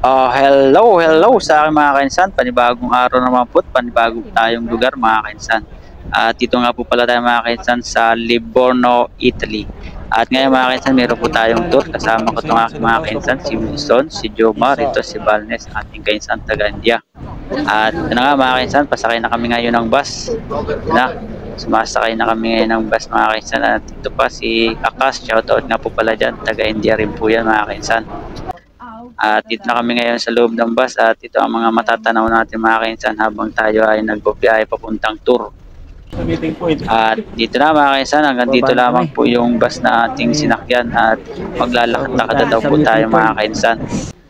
Hello sa aking mga kainsan. Panibagong araw naman po, panibagong tayong lugar mga kainsan. At dito nga po pala tayo mga kainsan sa Livorno, Italy. At ngayon mga kainsan, meron po tayong tour. Kasama ko itong aking mga kainsan, si Wilson, si Jomar, ito si Balnes, ating kainsan taga India. At ito na nga mga kainsan, pasakay na kami ngayon ng bus. Sumasakay na kami ngayon ng bus mga kainsan. At ito pa si Akas, shoutout nga po pala dyan, taga India rin po yan mga kainsan. At dito na kami ngayon sa loob ng bus at ito ang mga matatanaw natin mga kainsan habang tayo ay nagbibiyahe papuntang tour. At dito na mga kainsan, hanggang dito lamang po yung bus na ating sinakyan at maglalakad-lakad daw po tayo mga kainsan.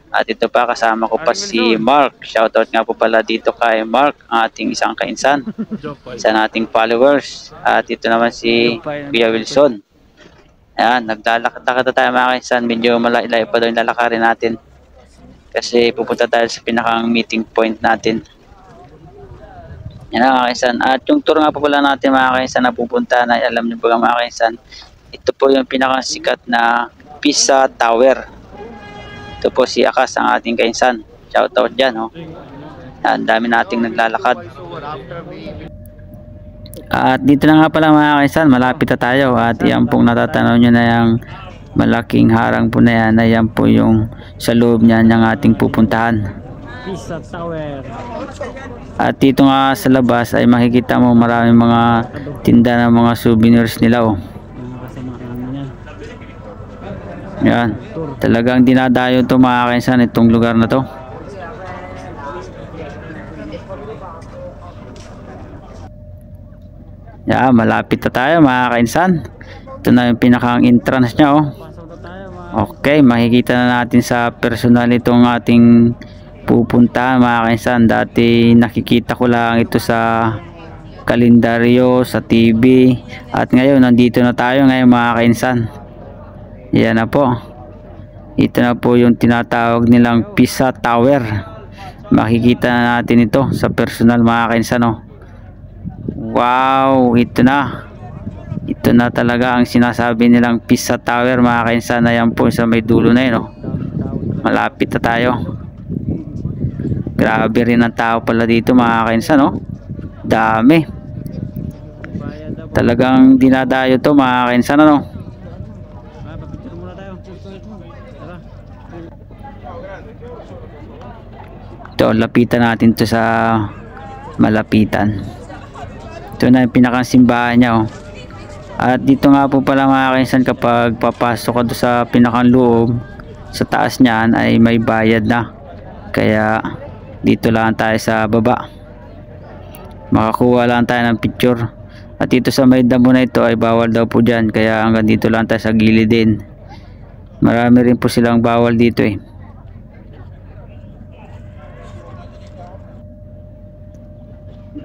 At ito pa, kasama ko pa si Mark. Shoutout nga po pala dito kay Mark, ang ating isang kainsan, isa nating followers. At ito naman si Kuya Wilson. Ayan, naglalakad-lakad na tayo mga kainsan. Medyo malayo pa daw yung lalakarin natin. Kasi pupunta tayo sa pinakang meeting point natin. Yan mga kainsan. At yung tour nga po pala natin mga kainsan na pupunta na alam niyo ba mga kainsan, ito po yung pinakang sikat na Pisa Tower. Ito po si Akas ang ating kainsan. Shoutout dyan. Oh. Yan, dami nating naglalakad. At dito na nga pala mga kainsan, malapit na tayo. At yan pong natatanaw nyo na yung malaking harang po na yan, ayan po yung sa loob niyan ng ating pupuntahan. Pisa Tower. At dito nga sa labas ay makikita mo maraming mga tinda ng mga souvenirs nila. Oh. Yan, talagang dinadayo to mga kainsan itong lugar na to. Yan, malapit na tayo mga kainsan. Ito na yung pinakang entrance nya. Oh. Okay, makikita na natin sa personal itong ating pupuntahan mga kainsan. Dati nakikita ko lang ito sa kalendaryo, sa TV. At ngayon nandito na tayo ngayon mga kainsan. Yan na po. Ito na po yung tinatawag nilang Pisa Tower. Makikita na natin ito sa personal mga kainsan. Oh. Wow, ito na. Ito na talaga ang sinasabi nilang Pisa Tower mga kainsan. Ayan po sa may dulo na yun. Oh. Malapit na tayo. Grabe rin ang tao pala dito mga kainsan. Oh. Dami. Talagang dinadayo to mga kainsan. Ano? Ito, lapitan natin to sa malapitan. Ito na yung pinakang simbahan niya. Oh. At dito nga po pala mga kainsan, kapag papasok ka doon sa pinakang loob, sa taas niyan ay may bayad na. Kaya dito lang tayo sa baba. Makakuha lang tayo ng picture. At dito sa may damo na ito ay bawal daw po dyan. Kaya hanggang dito lang tayo sa gilid din. Marami rin po silang bawal dito eh.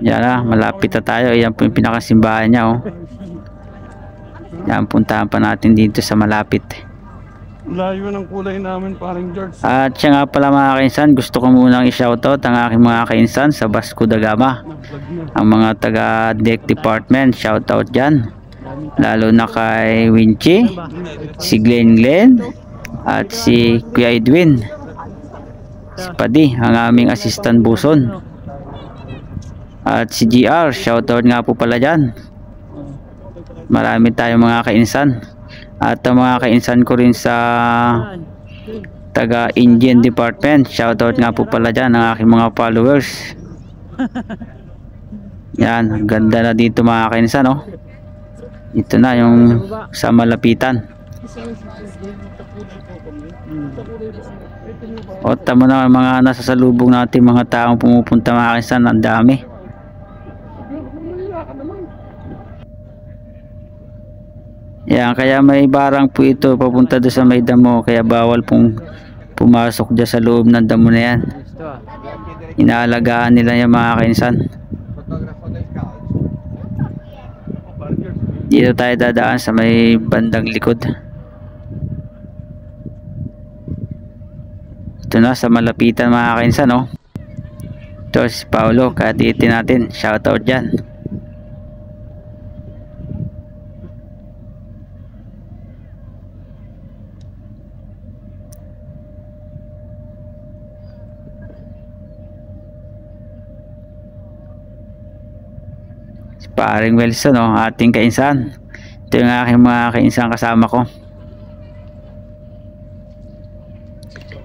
Yan na, malapit na tayo. Ayan po yung pinakasimbahan niya. Oh. Yan, puntahan pa natin dito sa malapit. Layo ng kulay namin parang George. At siya nga pala mga kainsan, gusto ko munang i-shoutout ang aking mga kainsan sa Vasco da Gama. Ang mga taga deck department, shoutout dyan. Lalo na kay Winchi, si Glenn, at si Kuya Edwin. Si Padi, ang aming assistant buson. At si GR, shoutout nga po pala dyan. Marami tayong mga kainsan. At ang mga kainsan ko rin sa taga Indian Department, shoutout nga po pala dyan ang aking mga followers. Yan, ganda na dito mga kainsan. Oh. Ito na yung sa malapitan. O tama na mga nasa salubong natin, mga taong pumupunta mga kainsan, ang dami. Yan, kaya may barang po ito papunta doon sa may damo, kaya bawal pong pumasok dyan sa loob ng damo na yan. Inaalagaan nila yung mga kainsan. Dito tayo dadaan sa may bandang likod. Ito na sa malapitan mga kainsan. Oh. Ito si Paolo, katitin natin, shoutout dyan. paring Wilson, oh, ating kainsan. Ito yung aking mga kainsan kasama ko.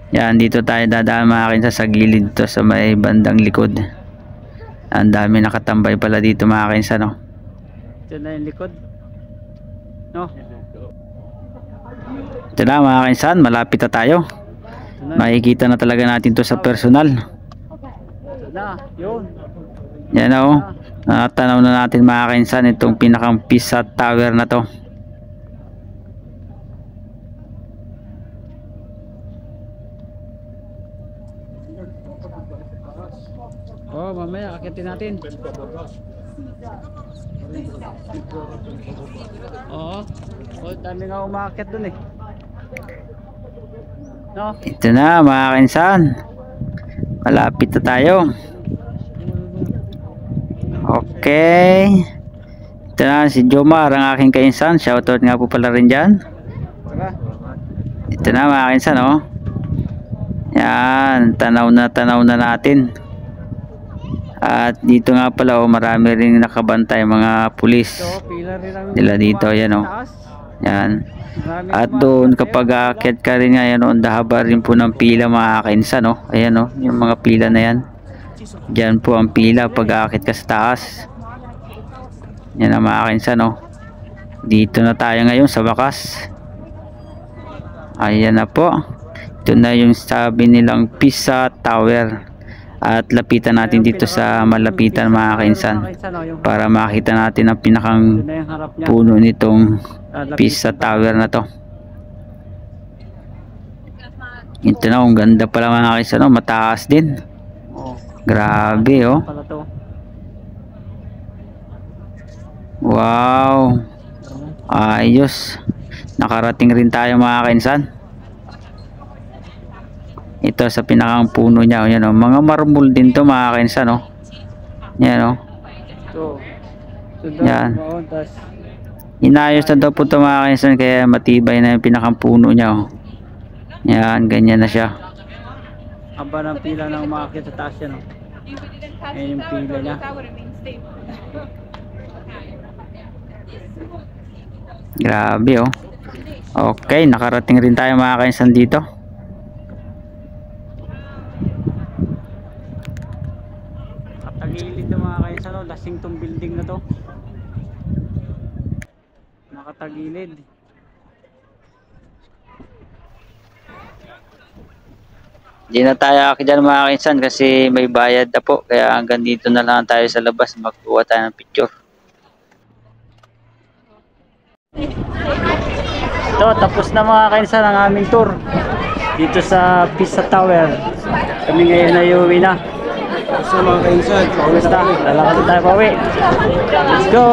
Yan, dito tayo dadaan mga kainsan sa gilid to, sa may bandang likod. Ang dami nakatambay pala dito mga kainsan, no? Ito na yung likod, no? Ito na mga kainsan, malapit na tayo. Makikita na talaga natin to sa personal. Yan, oh. Tanaw na natin mga kainsan itong pinakang Pisa Tower na to. Oh, mamaya akitin natin. Oo. Oh, dami nga umaakit dun eh. No? Ito na mga kainsan, malapit na tayo. Okay, ito na si Jomar, ang aking kainsan. Shoutout nga po pala rin dyan. Ito na mga kainsan, oh. Yan, tanaw na natin. At dito nga pala, oh, marami rin nakabantay mga pulis nila dito. Yan, oh. Yan. At doon kapag aakyat ka rin nga, yan, oh, dahaba rin po ng pila mga kainsan, oh. Ayan, oh, yung mga pila na yan. Diyan po ang pila pag aakyat ka sa taas. Yan ang mga kainsan, oh. Dito na tayo ngayon sa wakas. Ayan na po. Ito na yung sabi nilang Pisa Tower. At lapitan natin dito sa malapitan mga kainsan, para makita natin ang pinakang puno nitong Pisa Tower na to. Ito na, ang ganda pala mga kainsan, oh. Mataas din. Grabe, oh. Wow. Ayos. Nakarating rin tayo mga kainsan. Ito sa pinakang puno niya, oh. Yan, oh. Mga marmol din to mga kainsan, oh. Yan, oh. Yan. Inayos na daw po ito mga kainsan, kaya matibay na yung pinakang puno niya, oh. Yan, ganyan na siya. Haba ng pila ng umaakit sa taas yan, oh. Ayan yung pila niya. Grabe, oh. Okay, nakarating rin tayo mga kainsan dito. Nakatagilid na mga kainsan, oh. Lasing tong building na to. Nakatagilid. Hindi na tayo aki dyan mga kainsan kasi may bayad na po. Kaya hanggang dito na lang tayo sa labas. Magkuha tayo ng picture. Ito, tapos na mga kainsan ang aming tour dito sa Pisa Tower. Kami ngayon ay uuwi na. Tapos na mga kainsan. Kumusta? Lalakad tayo pa uwi. Let's go!